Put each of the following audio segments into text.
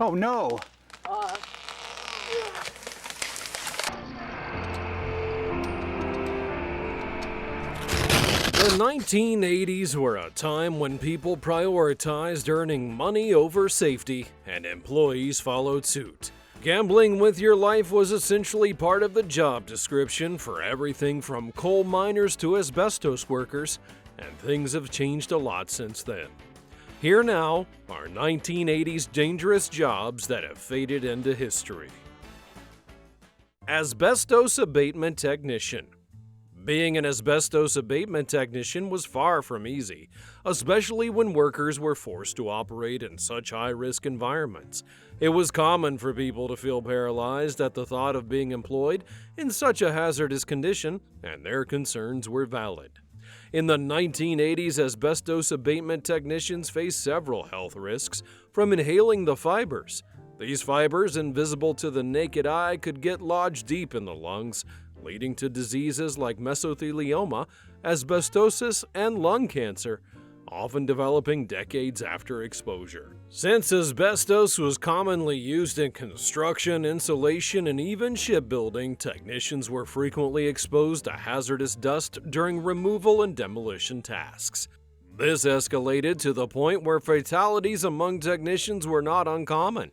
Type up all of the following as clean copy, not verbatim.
Oh no! The 1980s were a time when people prioritized earning money over safety, and employees followed suit. Gambling with your life was essentially part of the job description for everything from coal miners to asbestos workers, and things have changed a lot since then. Here now are 1980s dangerous jobs that have faded into history. Asbestos abatement technician. Being an asbestos abatement technician was far from easy, especially when workers were forced to operate in such high-risk environments. It was common for people to feel paralyzed at the thought of being employed in such a hazardous condition, and their concerns were valid. In the 1980s, asbestos abatement technicians faced several health risks from inhaling the fibers. These fibers, invisible to the naked eye, could get lodged deep in the lungs, leading to diseases like mesothelioma, asbestosis, and lung cancer, often developing decades after exposure. Since asbestos was commonly used in construction, insulation, and even shipbuilding, technicians were frequently exposed to hazardous dust during removal and demolition tasks. This escalated to the point where fatalities among technicians were not uncommon.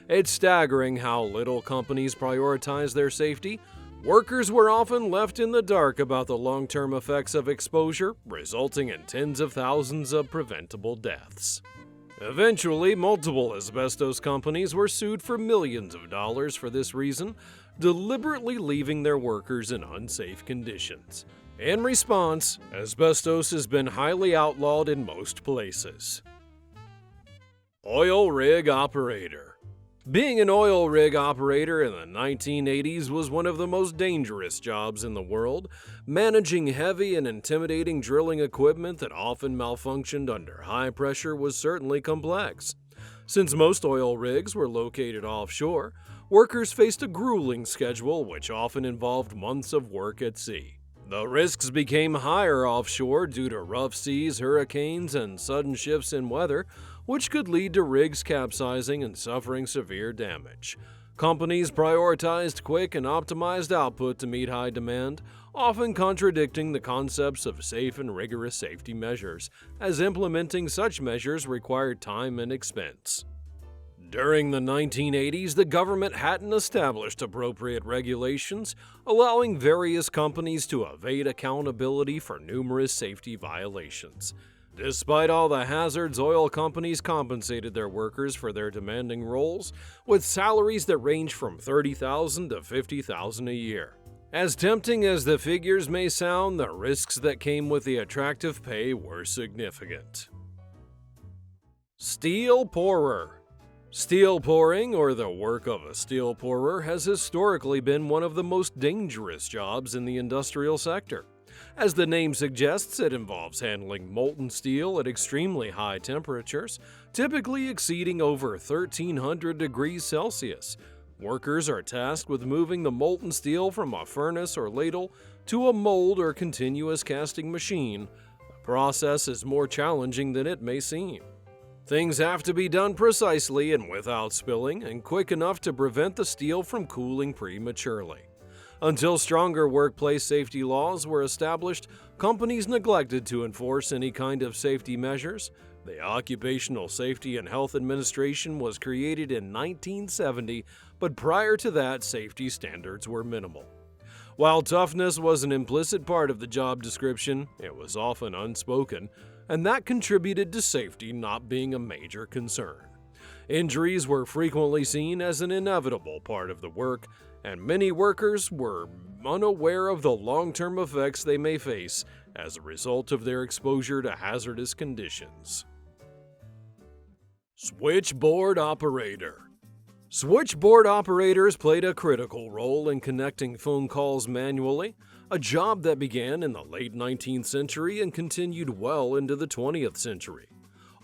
It's staggering how little companies prioritize their safety. Workers were often left in the dark about the long-term effects of exposure, resulting in tens of thousands of preventable deaths. Eventually, multiple asbestos companies were sued for millions of dollars for this reason, deliberately leaving their workers in unsafe conditions. In response, asbestos has been highly outlawed in most places. Oil rig operator. Being an oil rig operator in the 1980s was one of the most dangerous jobs in the world. Managing heavy and intimidating drilling equipment that often malfunctioned under high pressure was certainly complex. Since most oil rigs were located offshore, workers faced a grueling schedule which often involved months of work at sea. The risks became higher offshore due to rough seas, hurricanes, and sudden shifts in weather, which could lead to rigs capsizing and suffering severe damage. Companies prioritized quick and optimized output to meet high demand, often contradicting the concepts of safe and rigorous safety measures, as implementing such measures required time and expense. During the 1980s, the government hadn't established appropriate regulations, allowing various companies to evade accountability for numerous safety violations. Despite all the hazards, oil companies compensated their workers for their demanding roles, with salaries that range from $30,000 to $50,000 a year. As tempting as the figures may sound, the risks that came with the attractive pay were significant. Steel pourer. Steel pouring, or the work of a steel pourer, has historically been one of the most dangerous jobs in the industrial sector. As the name suggests, it involves handling molten steel at extremely high temperatures, typically exceeding over 1,300 degrees Celsius. Workers are tasked with moving the molten steel from a furnace or ladle to a mold or continuous casting machine. The process is more challenging than it may seem. Things have to be done precisely and without spilling, and quick enough to prevent the steel from cooling prematurely. Until stronger workplace safety laws were established, companies neglected to enforce any kind of safety measures. The Occupational Safety and Health Administration was created in 1970, but prior to that, safety standards were minimal. While toughness was an implicit part of the job description, it was often unspoken, and that contributed to safety not being a major concern. Injuries were frequently seen as an inevitable part of the work, and many workers were unaware of the long-term effects they may face as a result of their exposure to hazardous conditions. Switchboard operator. Switchboard operators played a critical role in connecting phone calls manually, a job that began in the late 19th century and continued well into the 20th century.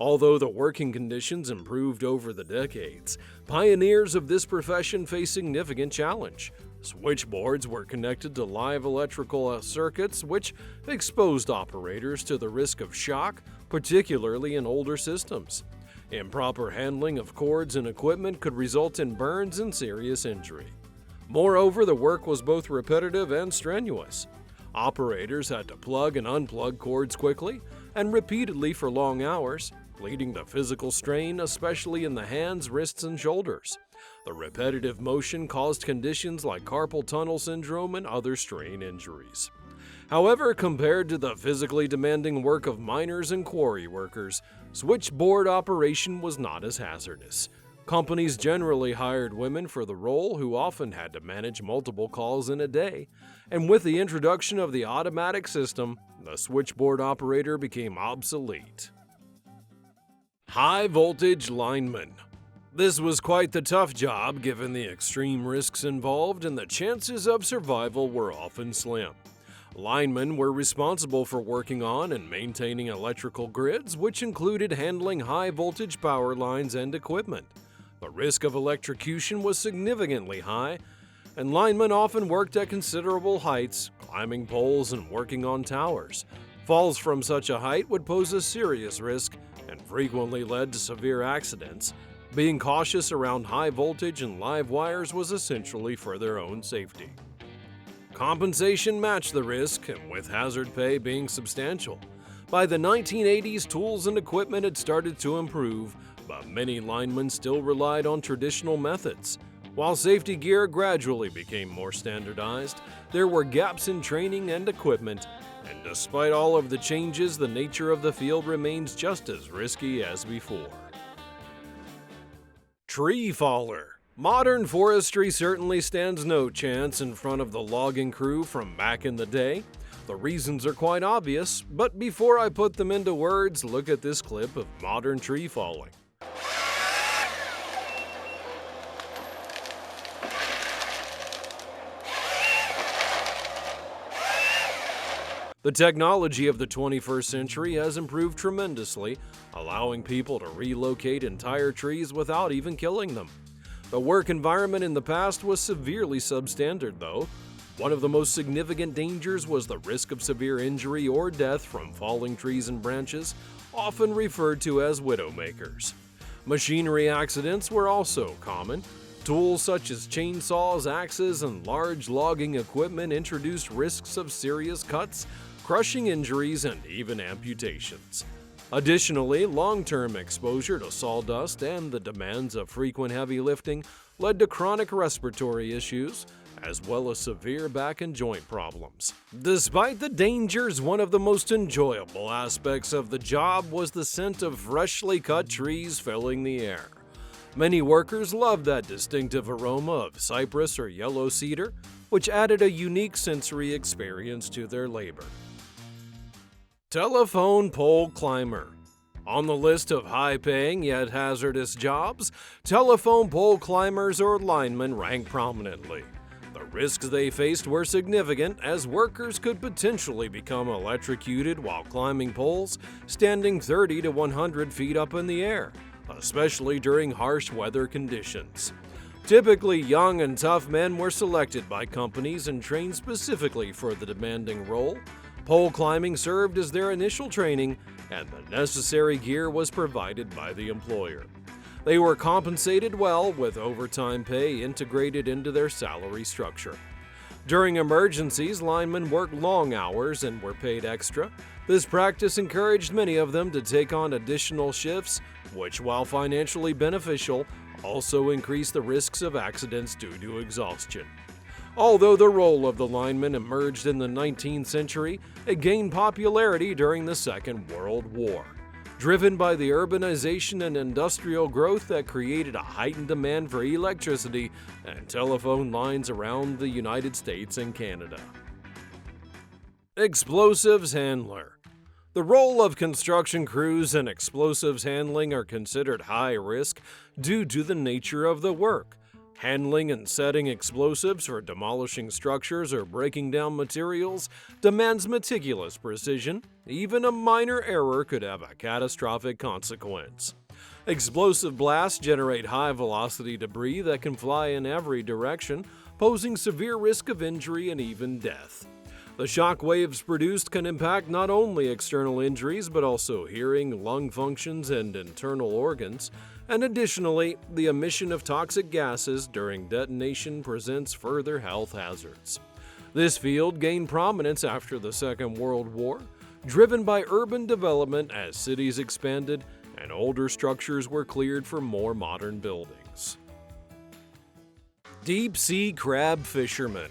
Although the working conditions improved over the decades, pioneers of this profession faced significant challenge. Switchboards were connected to live electrical circuits, which exposed operators to the risk of shock, particularly in older systems. Improper handling of cords and equipment could result in burns and serious injury. Moreover, the work was both repetitive and strenuous. Operators had to plug and unplug cords quickly and repeatedly for long hours, leading to physical strain, especially in the hands, wrists, and shoulders. The repetitive motion caused conditions like carpal tunnel syndrome and other strain injuries. However, compared to the physically demanding work of miners and quarry workers, switchboard operation was not as hazardous. Companies generally hired women for the role who often had to manage multiple calls in a day, and with the introduction of the automatic system, the switchboard operator became obsolete. High voltage lineman. This was quite the tough job given the extreme risks involved, and the chances of survival were often slim. Linemen were responsible for working on and maintaining electrical grids, which included handling high-voltage power lines and equipment. The risk of electrocution was significantly high, and linemen often worked at considerable heights, climbing poles and working on towers. Falls from such a height would pose a serious risk and frequently led to severe accidents. Being cautious around high voltage and live wires was essentially for their own safety. Compensation matched the risk, and with hazard pay being substantial. By the 1980s, tools and equipment had started to improve, but many linemen still relied on traditional methods. While safety gear gradually became more standardized, there were gaps in training and equipment, and despite all of the changes, the nature of the field remains just as risky as before. Tree faller. Modern forestry certainly stands no chance in front of the logging crew from back in the day. The reasons are quite obvious, but before I put them into words, look at this clip of modern tree falling. The technology of the 21st century has improved tremendously, allowing people to relocate entire trees without even killing them. The work environment in the past was severely substandard, though. One of the most significant dangers was the risk of severe injury or death from falling trees and branches, often referred to as widowmakers. Machinery accidents were also common. Tools such as chainsaws, axes, and large logging equipment introduced risks of serious cuts, crushing injuries, and even amputations. Additionally, long-term exposure to sawdust and the demands of frequent heavy lifting led to chronic respiratory issues, as well as severe back and joint problems. Despite the dangers, one of the most enjoyable aspects of the job was the scent of freshly cut trees filling the air. Many workers loved that distinctive aroma of cypress or yellow cedar, which added a unique sensory experience to their labor. Telephone pole climber. On the list of high-paying yet hazardous jobs, telephone pole climbers or linemen rank prominently. The risks they faced were significant, as workers could potentially become electrocuted while climbing poles standing 30 to 100 feet up in the air, especially during harsh weather conditions. Typically, young and tough men were selected by companies and trained specifically for the demanding role. Pole climbing served as their initial training, and the necessary gear was provided by the employer. They were compensated well, with overtime pay integrated into their salary structure. During emergencies, linemen worked long hours and were paid extra. This practice encouraged many of them to take on additional shifts, which, while financially beneficial, also increased the risks of accidents due to exhaustion. Although the role of the lineman emerged in the 19th century, it gained popularity during the Second World War, driven by the urbanization and industrial growth that created a heightened demand for electricity and telephone lines around the United States and Canada. Explosives handler. The role of construction crews in explosives handling are considered high risk due to the nature of the work. Handling and setting explosives for demolishing structures or breaking down materials demands meticulous precision. Even a minor error could have a catastrophic consequence. Explosive blasts generate high-velocity debris that can fly in every direction, posing severe risk of injury and even death. The shock waves produced can impact not only external injuries but also hearing, lung functions, and internal organs. And additionally, the emission of toxic gases during detonation presents further health hazards. This field gained prominence after the Second World War, driven by urban development as cities expanded and older structures were cleared for more modern buildings. Deep sea crab fisherman.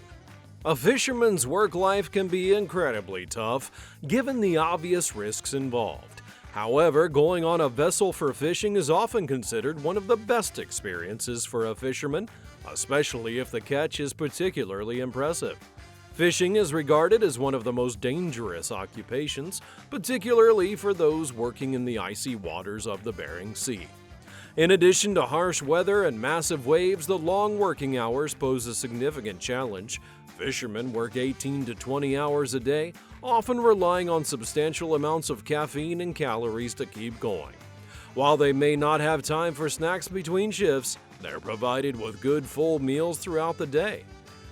A fisherman's work life can be incredibly tough, given the obvious risks involved. However, going on a vessel for fishing is often considered one of the best experiences for a fisherman, especially if the catch is particularly impressive. Fishing is regarded as one of the most dangerous occupations, particularly for those working in the icy waters of the Bering Sea. In addition to harsh weather and massive waves, the long working hours pose a significant challenge. Fishermen work 18 to 20 hours a day, often relying on substantial amounts of caffeine and calories to keep going. While they may not have time for snacks between shifts, they're provided with good full meals throughout the day.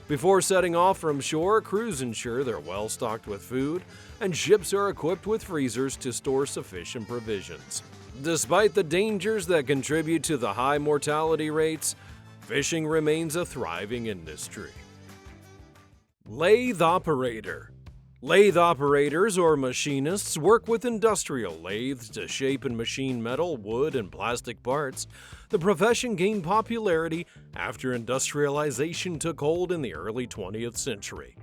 Before setting off from shore, crews ensure they're well stocked with food, and ships are equipped with freezers to store sufficient provisions. Despite the dangers that contribute to the high mortality rates, fishing remains a thriving industry. Lathe operator. Lathe operators or machinists work with industrial lathes to shape and machine metal, wood, and plastic parts. The profession gained popularity after industrialization took hold in the early 20th century.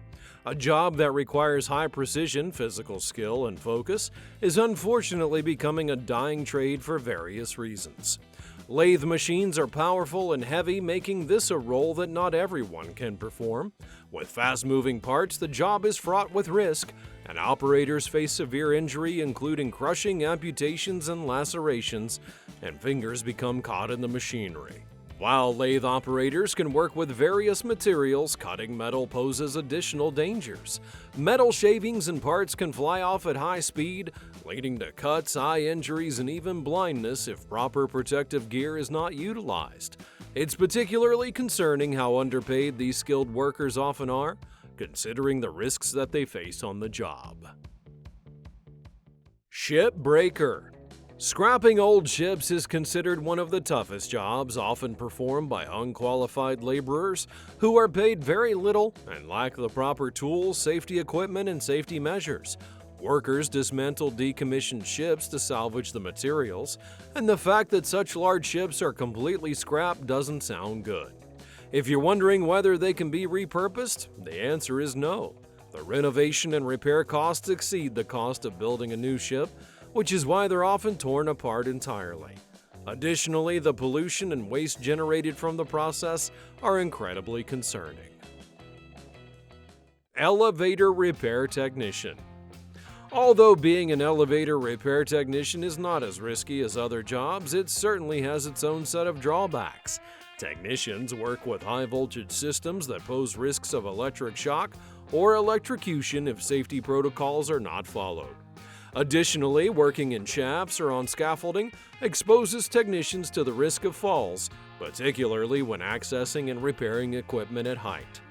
A job that requires high precision, physical skill, and focus is unfortunately becoming a dying trade for various reasons. Lathe machines are powerful and heavy, making this a role that not everyone can perform. With fast-moving parts, the job is fraught with risk, and operators face severe injury, including crushing, amputations, and lacerations, and fingers become caught in the machinery. While lathe operators can work with various materials, cutting metal poses additional dangers. Metal shavings and parts can fly off at high speed, leading to cuts, eye injuries, and even blindness if proper protective gear is not utilized. It's particularly concerning how underpaid these skilled workers often are, considering the risks that they face on the job. Ship breaker. Scrapping old ships is considered one of the toughest jobs, often performed by unqualified laborers who are paid very little and lack the proper tools, safety equipment, and safety measures. Workers dismantle decommissioned ships to salvage the materials, and the fact that such large ships are completely scrapped doesn't sound good. If you're wondering whether they can be repurposed, the answer is no. The renovation and repair costs exceed the cost of building a new ship, which is why they're often torn apart entirely. Additionally, the pollution and waste generated from the process are incredibly concerning. Elevator repair technician. Although being an elevator repair technician is not as risky as other jobs, it certainly has its own set of drawbacks. Technicians work with high-voltage systems that pose risks of electric shock or electrocution if safety protocols are not followed. Additionally, working in shafts or on scaffolding exposes technicians to the risk of falls, particularly when accessing and repairing equipment at height.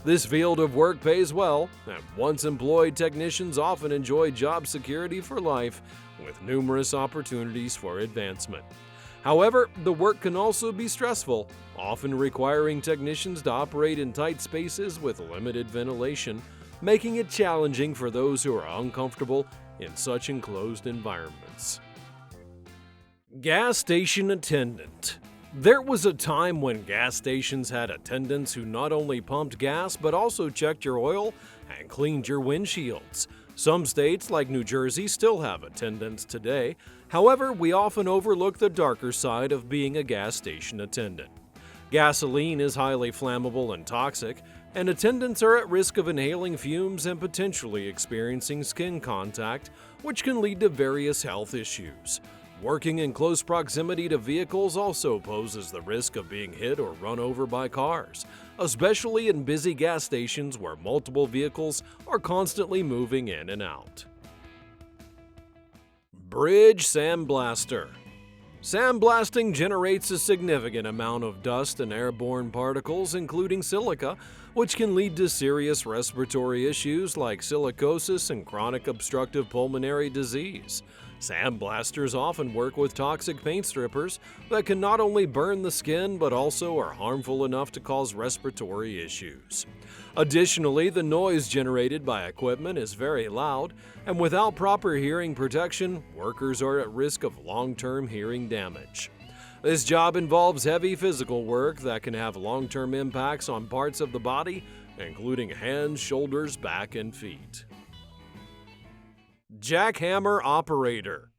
This field of work pays well, and once employed technicians often enjoy job security for life with numerous opportunities for advancement. However, the work can also be stressful, often requiring technicians to operate in tight spaces with limited ventilation, making it challenging for those who are uncomfortable in such enclosed environments. Gas station attendant. There was a time when gas stations had attendants who not only pumped gas but also checked your oil and cleaned your windshields. Some states, like New Jersey, still have attendants today. However, we often overlook the darker side of being a gas station attendant. Gasoline is highly flammable and toxic, and attendants are at risk of inhaling fumes and potentially experiencing skin contact, which can lead to various health issues. Working in close proximity to vehicles also poses the risk of being hit or run over by cars, especially in busy gas stations where multiple vehicles are constantly moving in and out. Bridge sandblaster. Sandblasting generates a significant amount of dust and airborne particles, including silica, which can lead to serious respiratory issues like silicosis and chronic obstructive pulmonary disease. Sandblasters often work with toxic paint strippers that can not only burn the skin but also are harmful enough to cause respiratory issues. Additionally, the noise generated by equipment is very loud, and without proper hearing protection, workers are at risk of long-term hearing damage. This job involves heavy physical work that can have long-term impacts on parts of the body, including hands, shoulders, back, and feet. Jackhammer operator.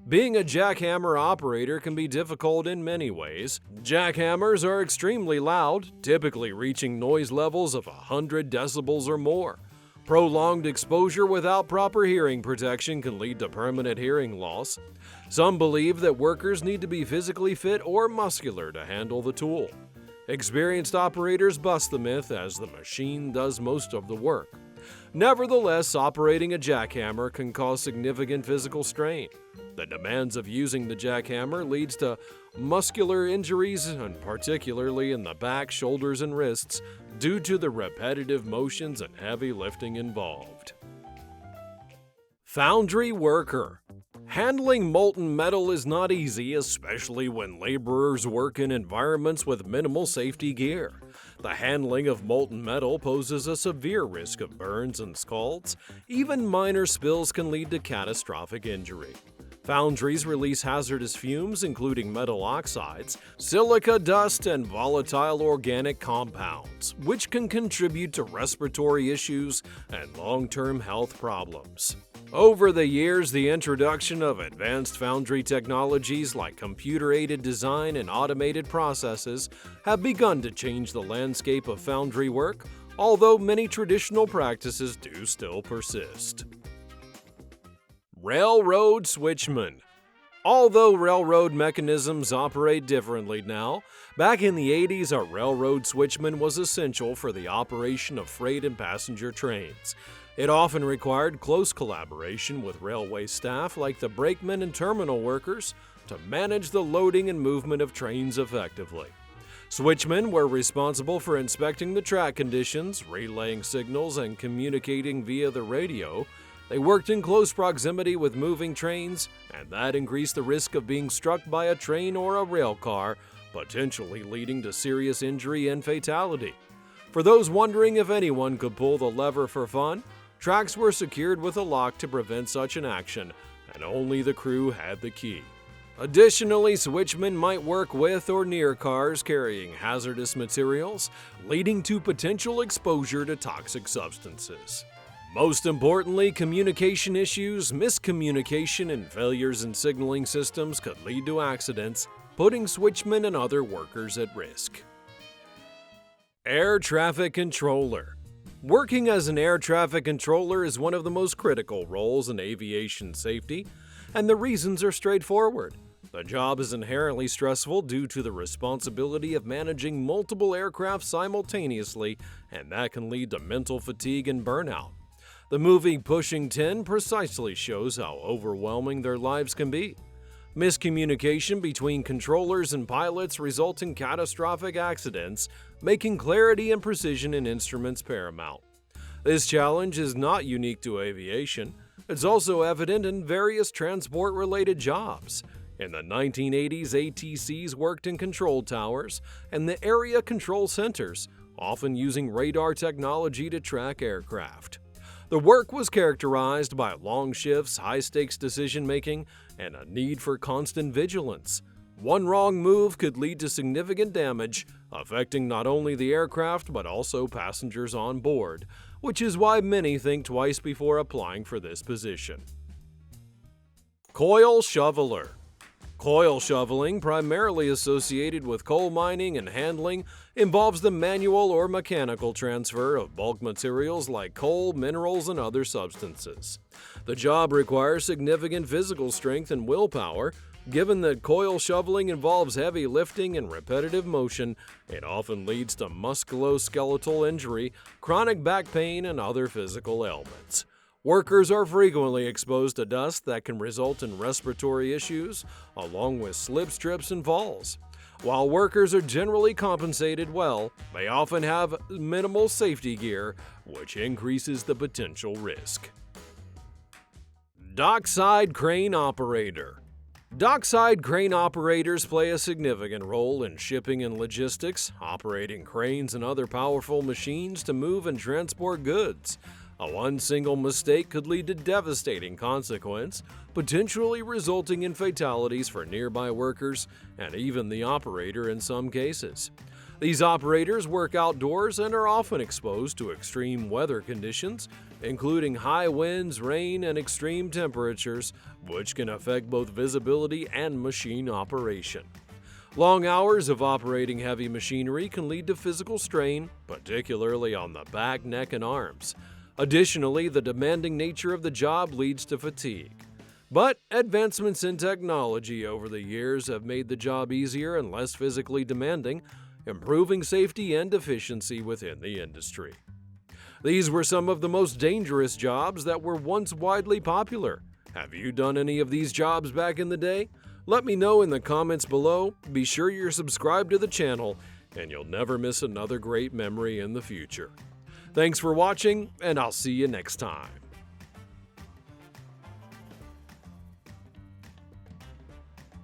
Being a jackhammer operator can be difficult in many ways. Jackhammers are extremely loud, typically reaching noise levels of 100 decibels or more. Prolonged exposure without proper hearing protection can lead to permanent hearing loss. Some believe that workers need to be physically fit or muscular to handle the tool. Experienced operators bust the myth as the machine does most of the work. Nevertheless, operating a jackhammer can cause significant physical strain. The demands of using the jackhammer leads to muscular injuries, and particularly in the back, shoulders, and wrists, due to the repetitive motions and heavy lifting involved. Foundry worker. Handling molten metal is not easy, especially when laborers work in environments with minimal safety gear. The handling of molten metal poses a severe risk of burns and scalds. Even minor spills can lead to catastrophic injury. Foundries release hazardous fumes including metal oxides, silica dust, and volatile organic compounds, which can contribute to respiratory issues and long-term health problems. Over the years, the introduction of advanced foundry technologies like computer-aided design and automated processes have begun to change the landscape of foundry work, although many traditional practices do still persist. Railroad switchman. Although railroad mechanisms operate differently now, back in the 80s a railroad switchman was essential for the operation of freight and passenger trains. It often required close collaboration with railway staff like the brakemen and terminal workers to manage the loading and movement of trains effectively. Switchmen were responsible for inspecting the track conditions, relaying signals, and communicating via the radio. They worked in close proximity with moving trains, and that increased the risk of being struck by a train or a rail car, potentially leading to serious injury and fatality. For those wondering if anyone could pull the lever for fun, tracks were secured with a lock to prevent such an action, and only the crew had the key. Additionally, switchmen might work with or near cars carrying hazardous materials, leading to potential exposure to toxic substances. Most importantly, communication issues, miscommunication, and failures in signaling systems could lead to accidents, putting switchmen and other workers at risk. Air traffic controller. Working as an air traffic controller is one of the most critical roles in aviation safety, and the reasons are straightforward. The job is inherently stressful due to the responsibility of managing multiple aircraft simultaneously, and that can lead to mental fatigue and burnout. The movie Pushing 10 precisely shows how overwhelming their lives can be. Miscommunication between controllers and pilots results in catastrophic accidents, making clarity and precision in instruments paramount. This challenge is not unique to aviation. It's also evident in various transport-related jobs. In the 1980s, ATCs worked in control towers and the area control centers, often using radar technology to track aircraft. The work was characterized by long shifts, high-stakes decision-making, and a need for constant vigilance. One wrong move could lead to significant damage, affecting not only the aircraft but also passengers on board, which is why many think twice before applying for this position. Coil shoveler. Coil shoveling, primarily associated with coal mining and handling, involves the manual or mechanical transfer of bulk materials like coal, minerals, and other substances. The job requires significant physical strength and willpower. Given that coil shoveling involves heavy lifting and repetitive motion, it often leads to musculoskeletal injury, chronic back pain, and other physical ailments. Workers are frequently exposed to dust that can result in respiratory issues, along with slip, trips, and falls. While workers are generally compensated well, they often have minimal safety gear, which increases the potential risk. Dockside crane operator. Dockside crane operators play a significant role in shipping and logistics, operating cranes and other powerful machines to move and transport goods. One single mistake could lead to devastating consequence, potentially resulting in fatalities for nearby workers and even the operator in some cases. These operators work outdoors and are often exposed to extreme weather conditions, including high winds, rain, and extreme temperatures, which can affect both visibility and machine operation. Long hours of operating heavy machinery can lead to physical strain, particularly on the back, neck, and arms. Additionally, the demanding nature of the job leads to fatigue. But advancements in technology over the years have made the job easier and less physically demanding, improving safety and efficiency within the industry. These were some of the most dangerous jobs that were once widely popular. Have you done any of these jobs back in the day? Let me know in the comments below. Be sure you're subscribed to the channel, and you'll never miss another great memory in the future. Thanks for watching, and I'll see you next time.